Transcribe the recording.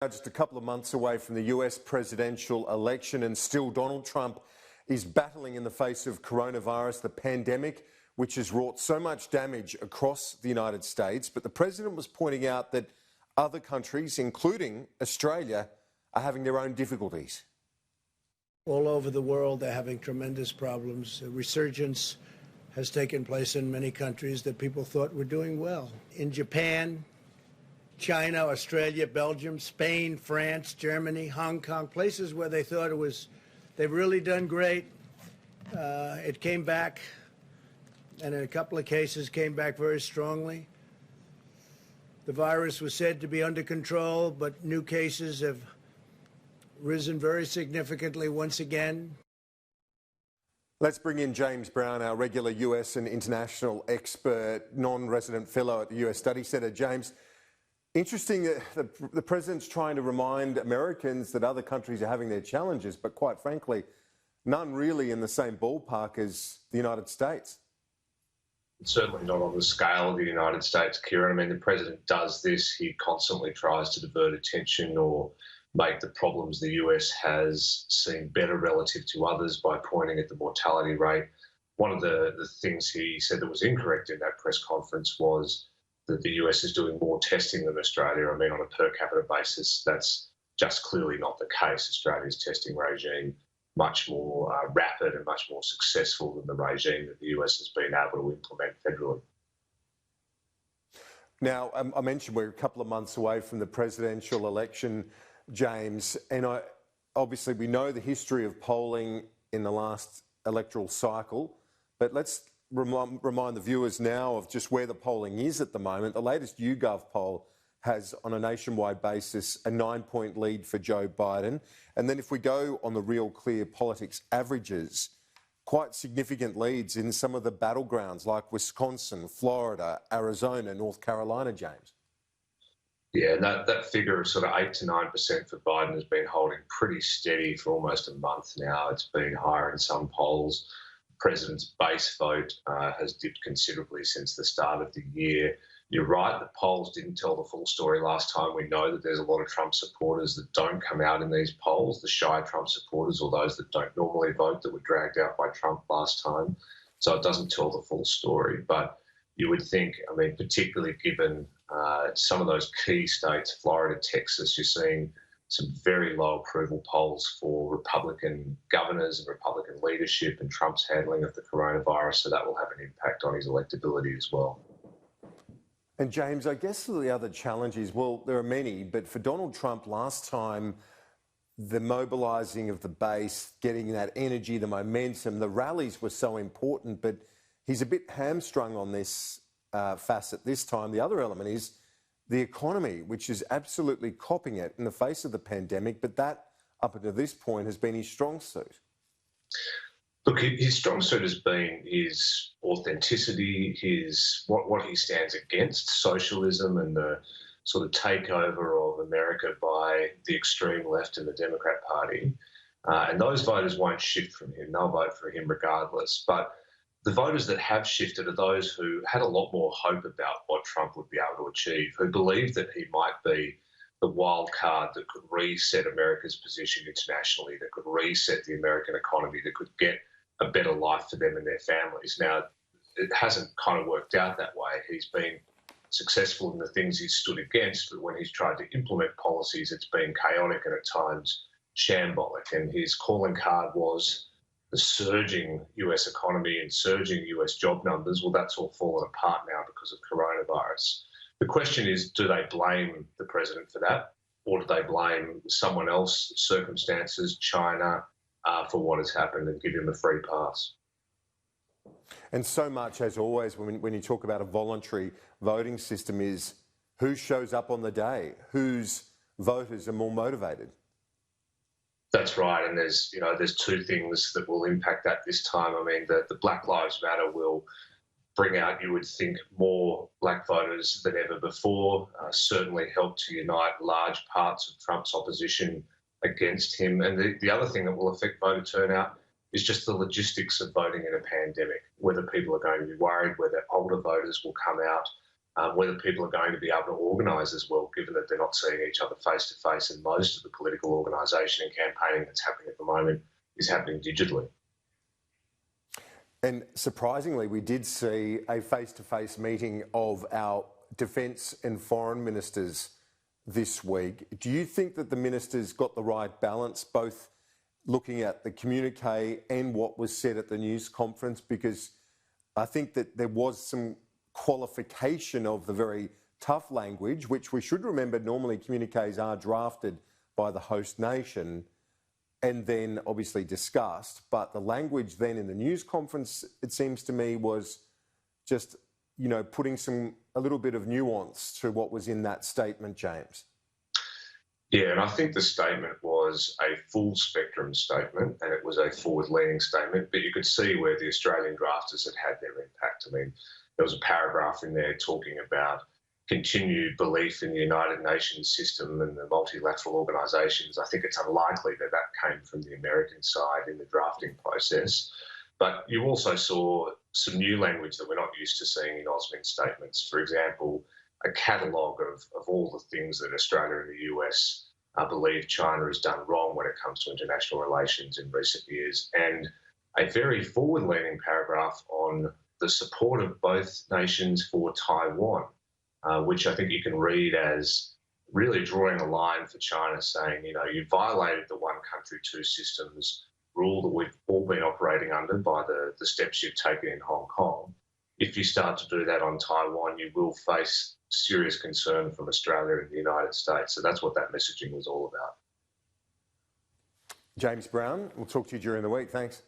Now just a couple of months away from the US presidential election, and still Donald Trump is battling in the face of coronavirus, the pandemic, which has wrought so much damage across the United States. But the president was pointing out that other countries, including Australia, are having their own difficulties. All over the world, they're having tremendous problems. A resurgence has taken place in many countries that people thought were doing well. In Japan, China, Australia, Belgium, Spain, France, Germany, Hong Kong, places where they thought they've really done great. It came back, and in a couple of cases came back very strongly. The virus was said to be under control, but new cases have risen very significantly once again. Let's bring in James Brown, our regular US and international expert, non-resident fellow at the US Study Centre. James, interesting that the president's trying to remind Americans that other countries are having their challenges, but quite frankly, none really in the same ballpark as the United States. It's certainly not on the scale of the United States, Kieran. I mean, the president does this. He constantly tries to divert attention or make the problems the US has seem better relative to others by pointing at the mortality rate. One of the things he said that was incorrect in that press conference was that the US is doing more testing than Australia. I mean, on a per capita basis, that's just clearly not the case. Australia's testing regime much more rapid and much more successful than the regime that the US has been able to implement federally. Now, I mentioned we're a couple of months away from the presidential election, James, and obviously we know the history of polling in the last electoral cycle, but let's remind the viewers now of just where the polling is at the moment. The latest YouGov poll has, on a nationwide basis, a 9-point lead for Joe Biden. And then if we go on the Real Clear Politics averages, quite significant leads in some of the battlegrounds like Wisconsin, Florida, Arizona, North Carolina, James. Yeah, that figure of sort of 8 to 9% for Biden has been holding pretty steady for almost a month now. It's been higher in some polls. The president's base vote has dipped considerably since the start of the year. You're right, the polls didn't tell the full story last time. We know that there's a lot of Trump supporters that don't come out in these polls, the shy Trump supporters or those that don't normally vote that were dragged out by Trump last time. So it doesn't tell the full story. But you would think, I mean, particularly given some of those key states, Florida, Texas, you're seeing some very low approval polls for Republican governors and Republican leadership and Trump's handling of the coronavirus. So that will have an impact on his electability as well. And James, I guess the other challenge is, well, there are many, but for Donald Trump last time, the mobilising of the base, getting that energy, the momentum, the rallies were so important, but he's a bit hamstrung on this facet this time. The other element is the economy, which is absolutely copping it in the face of the pandemic, but that, up until this point, has been his strong suit. Look, his strong suit has been his authenticity, what he stands against, socialism and the sort of takeover of America by the extreme left and the Democrat Party. And those voters won't shift from him. They'll vote for him regardless. But the voters that have shifted are those who had a lot more hope about what Trump would be able to achieve, who believed that he might be the wild card that could reset America's position internationally, that could reset the American economy, that could get a better life for them and their families. Now, it hasn't kind of worked out that way. He's been successful in the things he's stood against, but when he's tried to implement policies, it's been chaotic and at times shambolic. And his calling card was the surging US economy and surging US job numbers. Well, that's all fallen apart now because of coronavirus. The question is, do they blame the president for that? Or do they blame someone else, circumstances, China, for what has happened and give him a free pass? And so much, as always, when you talk about a voluntary voting system, is who shows up on the day, whose voters are more motivated. That's right, and there's two things that will impact that this time. I mean, the Black Lives Matter will bring out, you would think, more black voters than ever before, certainly help to unite large parts of Trump's opposition against him. And the other thing that will affect voter turnout is just the logistics of voting in a pandemic, whether people are going to be worried, whether older voters will come out whether people are going to be able to organise as well, given that they're not seeing each other face to face, and most of the political organisation and campaigning that's happening at the moment is happening digitally. And surprisingly, we did see a face-to-face meeting of our defence and foreign ministers this week. Do you think that the ministers got the right balance, both looking at the communique and what was said at the news conference? Because I think that there was some qualification of the very tough language, which we should remember normally communiques are drafted by the host nation and then obviously discussed. But the language then in the news conference, it seems to me, was just, you know, putting a little bit of nuance to what was in that statement, James. Yeah, and I think the statement was a full spectrum statement, and it was a forward-leaning statement, but you could see where the Australian drafters had their impact. I mean, there was a paragraph in there talking about continued belief in the United Nations system and the multilateral organisations. I think it's unlikely that that came from the American side in the drafting process. But you also saw some new language that we're not used to seeing in Osmond statements. For example, a catalogue of all the things that Australia and the US believe China has done wrong when it comes to international relations in recent years, and a very forward-leaning paragraph on the support of both nations for Taiwan, which I think you can read as really drawing a line for China, saying, you know, you violated the one country, two systems rule that we've all been operating under by the steps you've taken in Hong Kong. If you start to do that on Taiwan, you will face serious concern from Australia and the United States. So that's what that messaging was all about. James Brown, we'll talk to you during the week. Thanks.